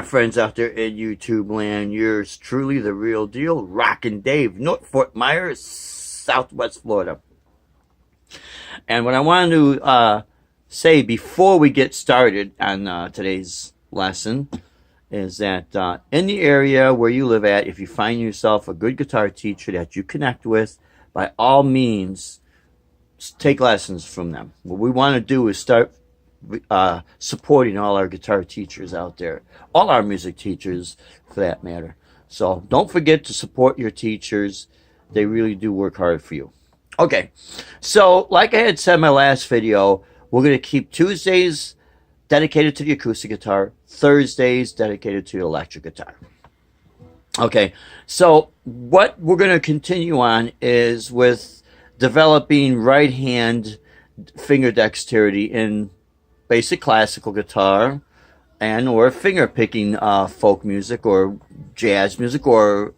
friends out there in YouTube land? Yours truly, the real deal, Rockin' Dave, North Fort Myers, Southwest Florida. And what I want to say before we get started on today's lesson is that in the area where you live at, if you find yourself a good guitar teacher that you connect with, by all means, take lessons from them. What we want to do is start supporting all our guitar teachers out there, all our music teachers for that matter. So don't forget to support your teachers. They really do work hard for you. Okay, so like I had said in my last video, we're going to keep Tuesdays dedicated to the acoustic guitar, Thursdays dedicated to the electric guitar. Okay, so what we're going to continue on is with developing right hand finger dexterity in basic classical guitar and or finger picking folk music or jazz music or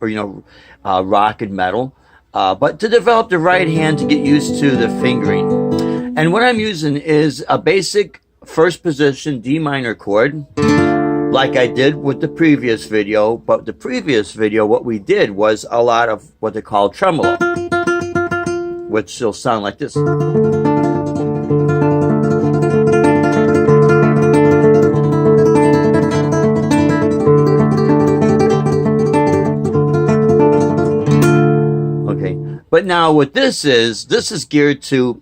rock and metal, but to develop the right hand to get used to the fingering. And what I'm using is a basic first position D minor chord, like I did with the previous video. But the previous video, what we did was a lot of what they call tremolo, which will sound like this. Okay, but now what this is geared to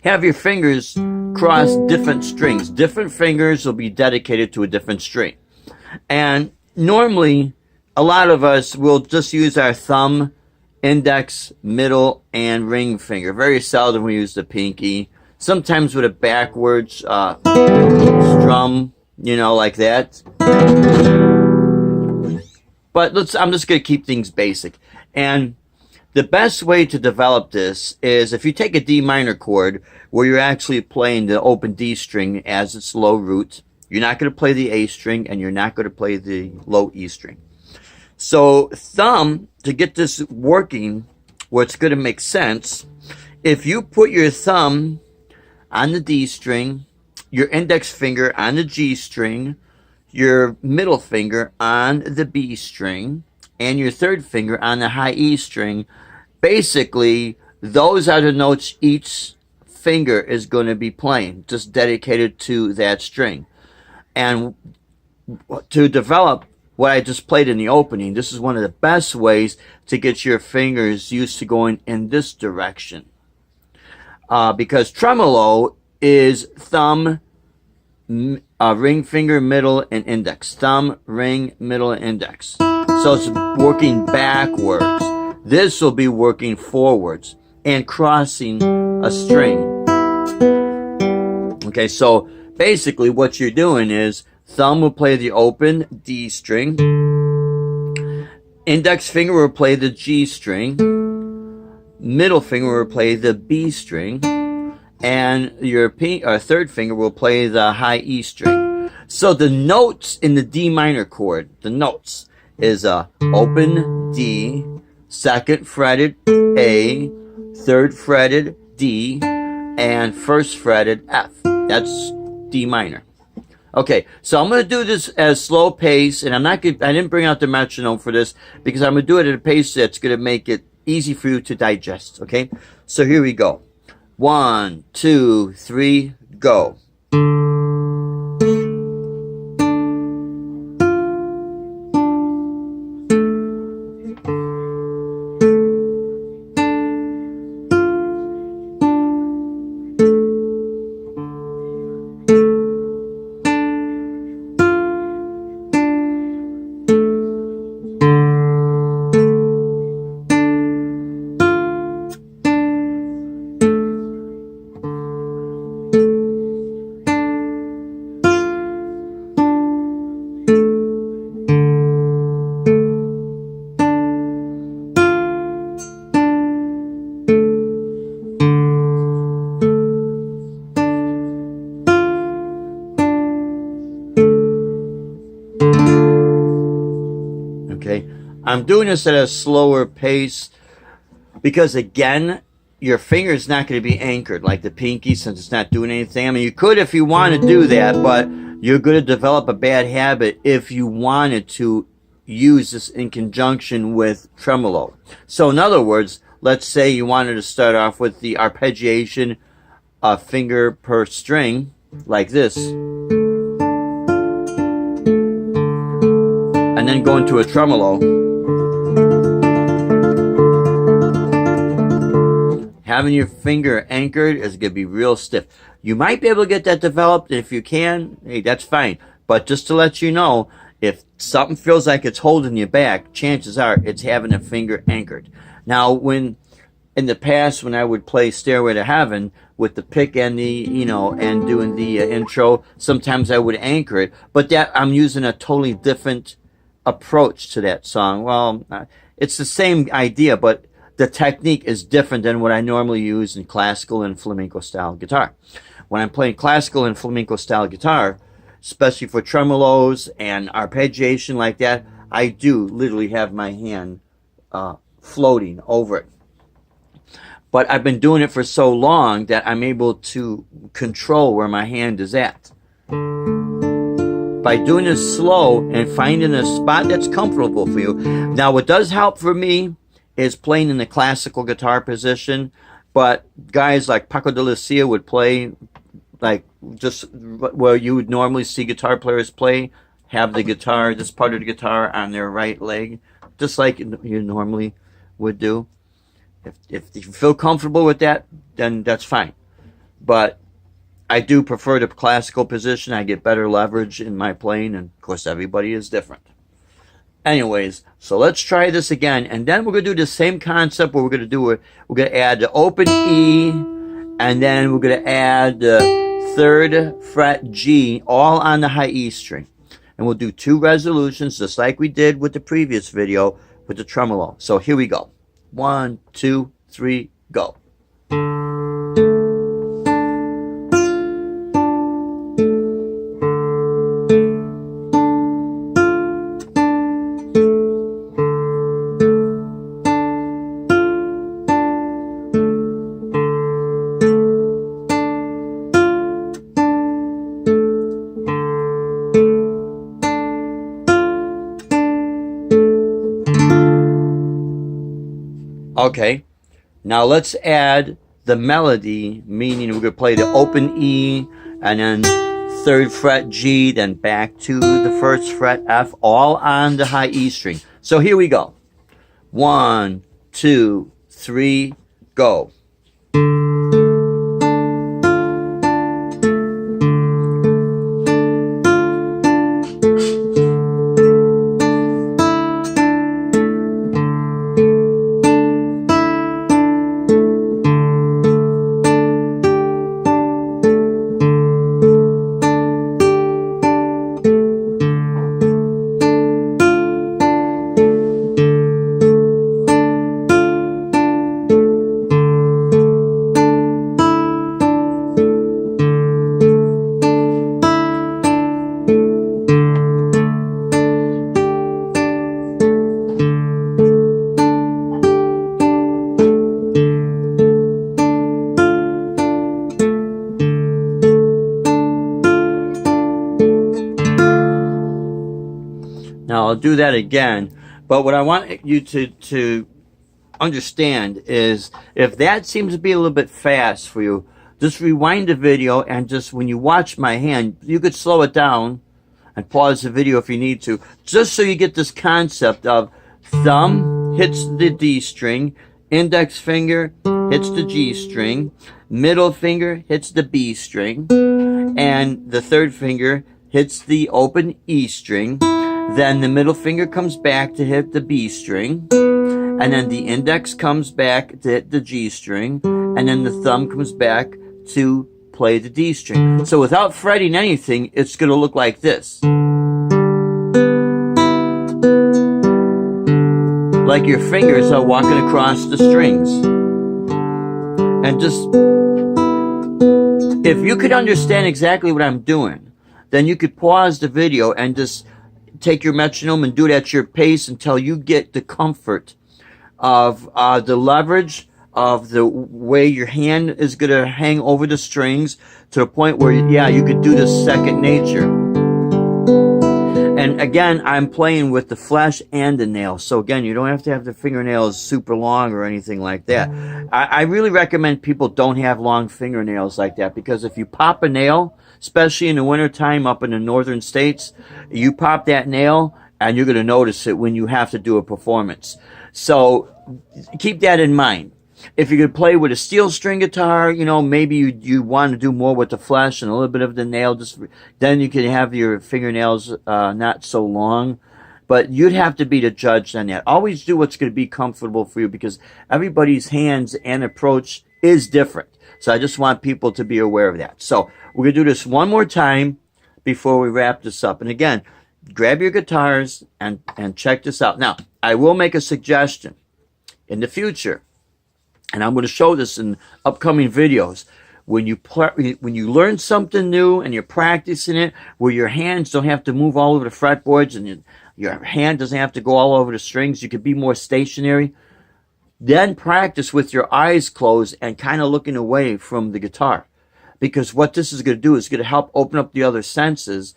have your fingers cross different strings. Different fingers will be dedicated to a different string. And normally, a lot of us will just use our thumb, index, middle, and ring finger. Very seldom we use the pinky. Sometimes with a backwards strum, like that. But I'm just going to keep things basic. And the best way to develop this is if you take a D minor chord where you're actually playing the open D string as its low root. You're not going to play the A string and you're not going to play the low E string. So thumb, to get this working where it's going to make sense, if you put your thumb on the D string, your index finger on the G string, your middle finger on the B string, and your third finger on the high E string, basically, those are the notes each finger is going to be playing, just dedicated to that string. And to develop what I just played in the opening, this is one of the best ways to get your fingers used to going in this direction. Because tremolo is thumb, ring finger, middle, and index. Thumb, ring, middle, and index. So it's working backwards. This will be working forwards and crossing a string. Okay, so basically what you're doing is thumb will play the open D string, index finger will play the G string, middle finger will play the B string, and your third finger will play the high E string. So the notes in the D minor chord, the notes, is a open D, second fretted A, third fretted D, and first fretted F. That's D minor. Okay, so I'm going to do this at a slow pace, and I didn't bring out the metronome for this because I'm going to do it at a pace that's going to make it easy for you to digest. Okay, so here we go. 1, 2, 3, go. I'm doing this at a slower pace because, again, your finger is not going to be anchored like the pinky since it's not doing anything. I mean, you could if you want to do that, but you're going to develop a bad habit if you wanted to use this in conjunction with tremolo. So in other words, let's say you wanted to start off with the arpeggiation, a finger per string, like this, and then go into a tremolo. Having your finger anchored is going to be real stiff. You might be able to get that developed. If you can, hey, that's fine. But just to let you know, if something feels like it's holding you back, chances are it's having a finger anchored. Now, when in the past, when I would play Stairway to Heaven with the pick and the, and doing the intro, sometimes I would anchor it. But that I'm using a totally different approach to that song. Well, it's the same idea, but the technique is different than what I normally use in classical and flamenco style guitar. When I'm playing classical and flamenco style guitar, especially for tremolos and arpeggiation like that, I do literally have my hand floating over it. But I've been doing it for so long that I'm able to control where my hand is at. By doing this slow and finding a spot that's comfortable for you. Now, what does help for me is playing in the classical guitar position, but guys like Paco de Lucia would play like just where you would normally see guitar players play, have the guitar, this part of the guitar on their right leg, just like you normally would do. If you feel comfortable with that, then that's fine. But I do prefer the classical position. I get better leverage in my playing, and of course everybody is different. Anyways, so let's try this again, and then we're going to do the same concept where we're going to do it. We're going to add the open E, and then we're going to add the 3rd fret G, all on the high E string. And we'll do 2 resolutions, just like we did with the previous video with the tremolo. So here we go. 1, 2, 3, go. Okay, now let's add the melody, meaning we're going to play the open E, and then 3rd fret G, then back to the 1st fret F, all on the high E string. So here we go. 1, 2, 3, go. Now I'll do that again, but what I want you to understand is if that seems to be a little bit fast for you, just rewind the video, and just when you watch my hand, you could slow it down and pause the video if you need to, just so you get this concept of thumb hits the D string, index finger hits the G string, middle finger hits the B string, and the 3rd finger hits the open E string. Then the middle finger comes back to hit the B string, and then the index comes back to hit the G string, and then the thumb comes back to play the D string. So without fretting anything, it's going to look like this. Like your fingers are walking across the strings. And just, if you could understand exactly what I'm doing, then you could pause the video and just take your metronome and do it at your pace until you get the comfort of the leverage of the way your hand is going to hang over the strings to the point where, yeah, you could do this second nature. again, I'm playing with the flesh and the nails. So again, you don't have to have the fingernails super long or anything like that. I really recommend people don't have long fingernails like that, because if you pop a nail, especially in the wintertime up in the northern states, you pop that nail and you're going to notice it when you have to do a performance. So keep that in mind. If you could play with a steel string guitar, maybe you want to do more with the flesh and a little bit of the nail. Then you can have your fingernails not so long. But you'd have to be the judge on that. Always do what's going to be comfortable for you, because everybody's hands and approach is different. So I just want people to be aware of that. So we're going to do this one more time before we wrap this up. And again, grab your guitars and check this out. Now, I will make a suggestion in the future, and I'm going to show this in upcoming videos. When you learn something new and you're practicing it, where your hands don't have to move all over the fretboards and your hand doesn't have to go all over the strings, you can be more stationary. Then practice with your eyes closed and kind of looking away from the guitar. Because what this is going to do is going to help open up the other senses,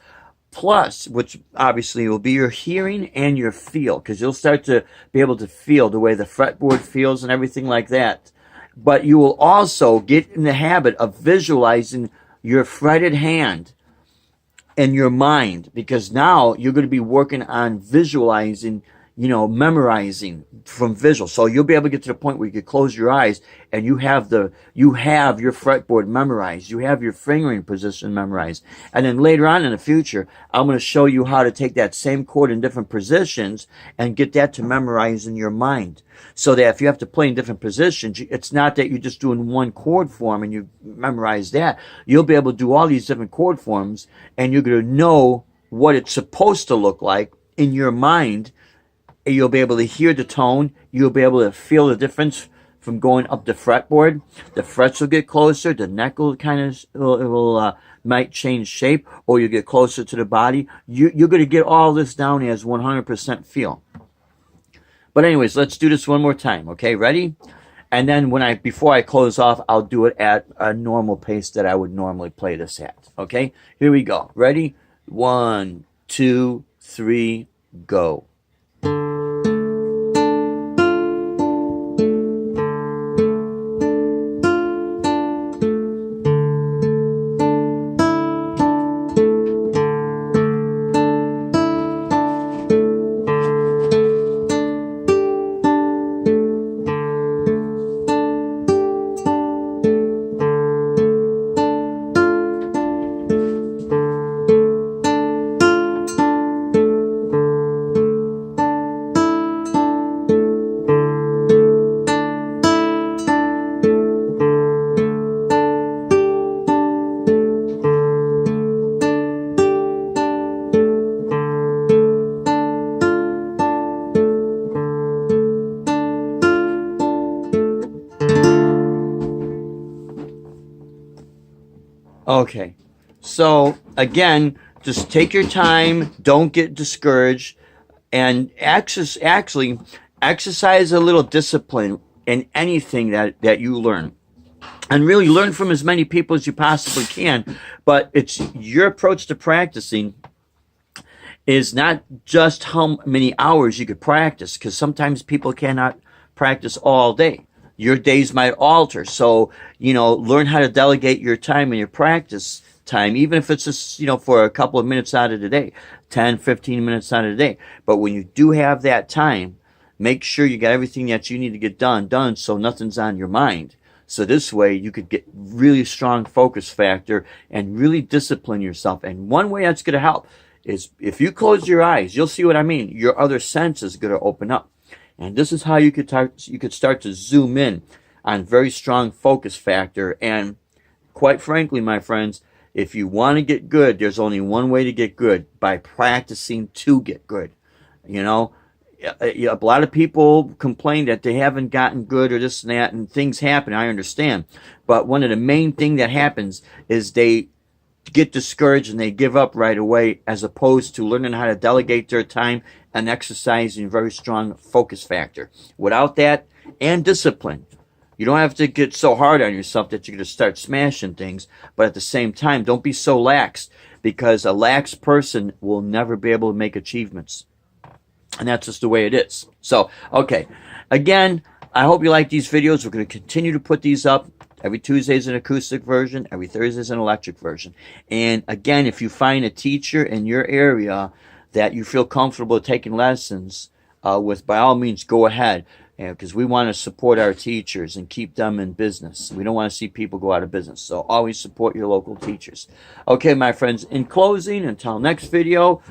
plus, which obviously will be your hearing and your feel, because you'll start to be able to feel the way the fretboard feels and everything like that. But you will also get in the habit of visualizing your fretted hand in your mind, because now you're going to be working on visualizing, memorizing from visual. So you'll be able to get to the point where you can close your eyes and you have your fretboard memorized. You have your fingering position memorized. And then later on in the future, I'm going to show you how to take that same chord in different positions and get that to memorize in your mind. So that if you have to play in different positions, it's not that you're just doing one chord form and you memorize that. You'll be able to do all these different chord forms, and you're going to know what it's supposed to look like in your mind. You'll be able to hear the tone. You'll be able to feel the difference from going up the fretboard. The frets will get closer. The neck will might change shape, or you get closer to the body. You're going to get all this down as 100% feel. But anyways, let's do this one more time. Okay, ready? And then before I close off, I'll do it at a normal pace that I would normally play this at. Okay, here we go. Ready? 1, 2, 3, go. Okay, so again, just take your time, don't get discouraged, and actually exercise a little discipline in anything that you learn. And really learn from as many people as you possibly can, but it's your approach to practicing is not just how many hours you could practice, because sometimes people cannot practice all day. Your days might alter. So, learn how to delegate your time and your practice time, even if it's just, for a couple of minutes out of the day, 10, 15 minutes out of the day. But when you do have that time, make sure you got everything that you need to get done so nothing's on your mind. So this way you could get really strong focus factor and really discipline yourself. And one way that's going to help is if you close your eyes, you'll see what I mean. Your other sense is going to open up. And this is how you could start to zoom in on very strong focus factor. And quite frankly, my friends, if you want to get good, there's only one way to get good: by practicing to get good. A lot of people complain that they haven't gotten good or this and that, and things happen. I understand. But one of the main things that happens is they get discouraged and they give up right away, as opposed to learning how to delegate their time and exercising very strong focus factor. Without that and discipline, You don't have to get so hard on yourself that you're going to start smashing things. But at the same time, don't be so lax, because a lax person will never be able to make achievements. And that's just the way it is. So, okay. Again, I hope you like these videos. We're going to continue to put these up. Every Tuesday is an acoustic version. Every Thursday is an electric version. And again, if you find a teacher in your area that you feel comfortable taking lessons with, by all means, go ahead. Because we want to support our teachers and keep them in business. We don't want to see people go out of business. So always support your local teachers. Okay, my friends, in closing, until next video,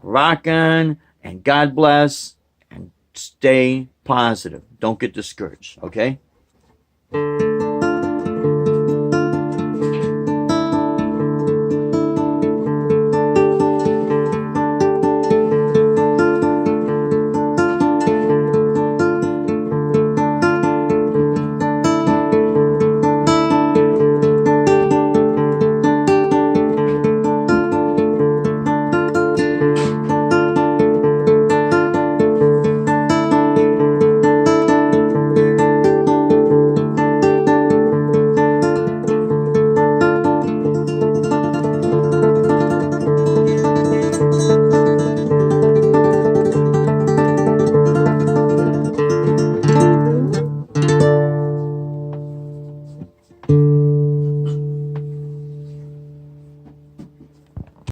rock on and God bless and stay positive. Don't get discouraged, okay?